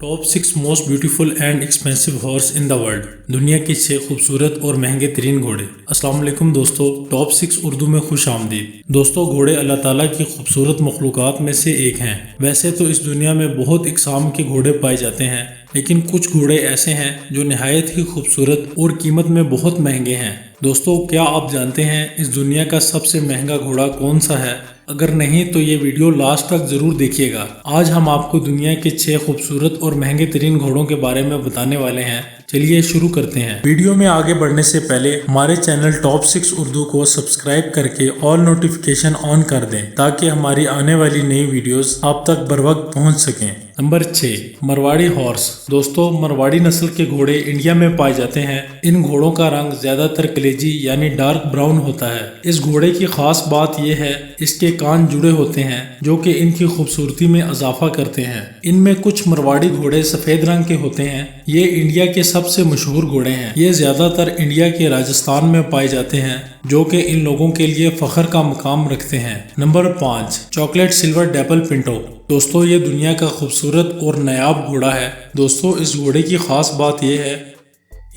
Top 6 most beautiful and expensive horse in the world, دنیا کے 6 خوبصورت اور مہنگے ترین گھوڑے۔ السلام علیکم دوستو، ٹاپ 6 اردو میں خوش آمدید۔ دوستو، گھوڑے اللہ تعالیٰ کی خوبصورت مخلوقات میں سے ایک ہیں۔ ویسے تو اس دنیا میں بہت اقسام کے گھوڑے پائے جاتے ہیں، لیکن کچھ گھوڑے ایسے ہیں جو نہایت ہی خوبصورت اور قیمت میں بہت مہنگے ہیں۔ دوستو، کیا آپ جانتے ہیں اس دنیا کا سب سے مہنگا گھوڑا کون سا ہے؟ اگر نہیں تو یہ ویڈیو لاسٹ تک ضرور دیکھیے گا۔ آج ہم آپ کو دنیا کے 6 خوبصورت اور مہنگے ترین گھوڑوں کے بارے میں بتانے والے ہیں۔ چلیے شروع کرتے ہیں۔ ویڈیو میں آگے بڑھنے سے پہلے ہمارے چینل ٹاپ 6 اردو کو سبسکرائب کر کے آل نوٹیفیکیشن آن کر دیں تاکہ ہماری آنے والی نئی ویڈیوز آپ تک بر وقت پہنچ سکیں۔ Number 6، Marwari horse. دوستو، مرواڑی نسل کے گھوڑے انڈیا میں پائے جاتے ہیں۔ ان گھوڑوں کا رنگ زیادہ تر کلیجی یعنی ڈارک براؤن ہوتا ہے۔ اس گھوڑے کی خاص بات یہ ہے اس کے کان جڑے ہوتے ہیں جو کہ ان کی خوبصورتی میں اضافہ کرتے ہیں۔ ان میں کچھ مرواڑی گھوڑے سفید رنگ کے ہوتے ہیں۔ یہ انڈیا کے سب سے مشہور گھوڑے ہیں۔ یہ زیادہ تر انڈیا کے راجستھان میں پائے جاتے ہیں جو کہ ان لوگوں کے لیے فخر کا مقام رکھتے ہیں۔ Number 5، chocolate silver dapple pinto. دوستو، یہ دنیا کا خوبصورت اور نایاب گھوڑا ہے۔ دوستو، اس گھوڑے کی خاص بات یہ ہے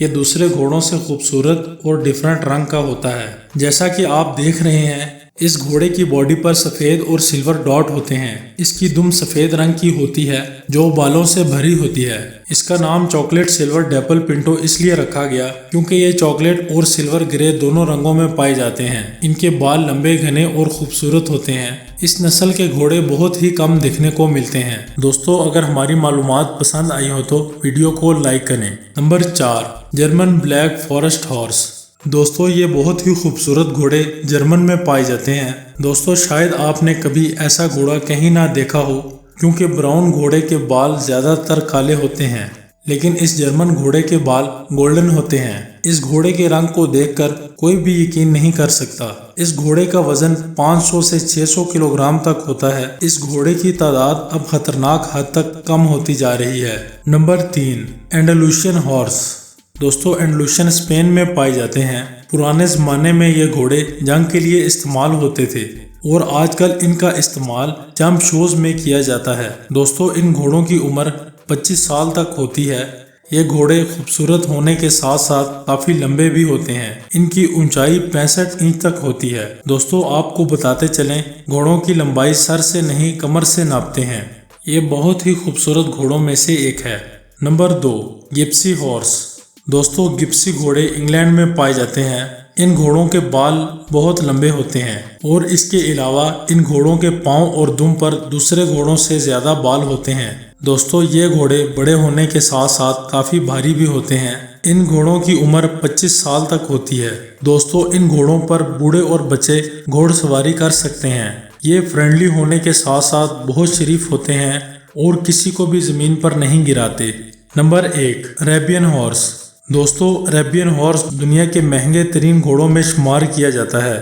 یہ دوسرے گھوڑوں سے خوبصورت اور ڈیفرنٹ رنگ کا ہوتا ہے۔ جیسا کہ آپ دیکھ رہے ہیں، اس گھوڑے کی باڈی پر سفید اور سلور ڈاٹ ہوتے ہیں۔ اس کی دم سفید رنگ کی ہوتی ہے جو بالوں سے بھری ہوتی ہے۔ اس کا نام چاکلیٹ سلور ڈیپل پنٹو اس لیے رکھا گیا کیونکہ یہ چاکلیٹ اور سلور گرے دونوں رنگوں میں پائے جاتے ہیں۔ ان کے بال لمبے، گھنے اور خوبصورت ہوتے ہیں۔ اس نسل کے گھوڑے بہت ہی کم دیکھنے کو ملتے ہیں۔ دوستو، اگر ہماری معلومات پسند آئی ہو تو ویڈیو کو لائک کریں۔ Number 4، German black forest horse. دوستو، یہ بہت ہی خوبصورت گھوڑے جرمن میں پائے جاتے ہیں۔ دوستو، شاید آپ نے کبھی ایسا گھوڑا کہیں نہ دیکھا ہو کیونکہ براؤن گھوڑے کے بال زیادہ تر کالے ہوتے ہیں، لیکن اس جرمن گھوڑے کے بال گولڈن ہوتے ہیں۔ اس گھوڑے کے رنگ کو دیکھ کر کوئی بھی یقین نہیں کر سکتا۔ اس گھوڑے کا وزن 500 سے 600 کلو گرام تک ہوتا ہے۔ اس گھوڑے کی تعداد اب خطرناک حد تک کم ہوتی جا رہی ہے۔ Number 3، Andalusian horse. دوستو، انڈلوشین اسپین میں پائے جاتے ہیں۔ پرانے زمانے میں یہ گھوڑے جنگ کے لیے استعمال ہوتے تھے اور آج کل ان کا استعمال جمپ شوز میں کیا جاتا ہے۔ دوستو، ان گھوڑوں کی عمر 25 سال تک ہوتی ہے۔ یہ گھوڑے خوبصورت ہونے کے ساتھ ساتھ کافی لمبے بھی ہوتے ہیں۔ ان کی اونچائی 65 انچ تک ہوتی ہے۔ دوستو، آپ کو بتاتے چلیں، گھوڑوں کی لمبائی سر سے نہیں کمر سے ناپتے ہیں۔ یہ بہت ہی خوبصورت گھوڑوں میں سے ایک ہے۔ Number 2، gypsy horse. دوستو، گپسی گھوڑے انگلینڈ میں پائے جاتے ہیں۔ ان گھوڑوں کے بال بہت لمبے ہوتے ہیں اور اس کے علاوہ ان گھوڑوں کے پاؤں اور دم پر دوسرے گھوڑوں سے زیادہ بال ہوتے ہیں۔ دوستو، یہ گھوڑے بڑے ہونے کے ساتھ ساتھ کافی بھاری بھی ہوتے ہیں۔ ان گھوڑوں کی عمر 25 سال تک ہوتی ہے۔ دوستو، ان گھوڑوں پر بوڑھے اور بچے گھوڑ سواری کر سکتے ہیں۔ یہ فرینڈلی ہونے کے ساتھ ساتھ بہت شریف ہوتے ہیں اور کسی کو بھی زمین پر نہیں گراتے۔ Number 1، اریبین horse. دوستو، اریبین ہارس دنیا کے مہنگے ترین گھوڑوں میں شمار کیا جاتا ہے۔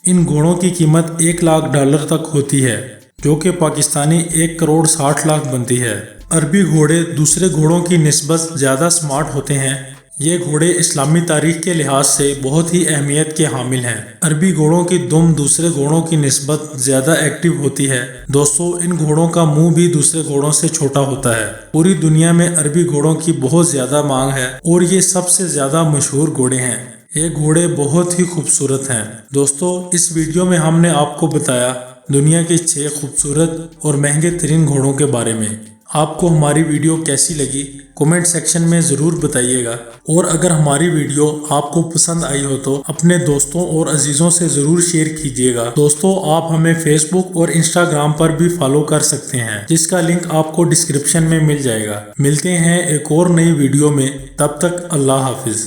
ان گھوڑوں کی قیمت $1,00,000 تک ہوتی ہے جو کہ پاکستانی 1,60,00,000 بنتی ہے۔ عربی گھوڑے دوسرے گھوڑوں کی نسبت زیادہ سمارٹ ہوتے ہیں۔ یہ گھوڑے اسلامی تاریخ کے لحاظ سے بہت ہی اہمیت کے حامل ہیں۔ عربی گھوڑوں کی دم دوسرے گھوڑوں کی نسبت زیادہ ایکٹیو ہوتی ہے۔ دوستو، ان گھوڑوں کا منہ بھی دوسرے گھوڑوں سے چھوٹا ہوتا ہے۔ پوری دنیا میں عربی گھوڑوں کی بہت زیادہ مانگ ہے اور یہ سب سے زیادہ مشہور گھوڑے ہیں۔ یہ گھوڑے بہت ہی خوبصورت ہیں۔ دوستو، اس ویڈیو میں ہم نے آپ کو بتایا دنیا کے 6 خوبصورت اور مہنگے ترین گھوڑوں کے بارے میں۔ آپ کو ہماری ویڈیو کیسی لگی کمنٹ سیکشن میں ضرور بتائیے گا، اور اگر ہماری ویڈیو آپ کو پسند آئی ہو تو اپنے دوستوں اور عزیزوں سے ضرور شیئر کیجیے گا۔ دوستو، آپ ہمیں فیس بک اور انسٹاگرام پر بھی فالو کر سکتے ہیں جس کا لنک آپ کو ڈسکرپشن میں مل جائے گا۔ ملتے ہیں ایک اور نئی ویڈیو میں، تب تک اللہ حافظ۔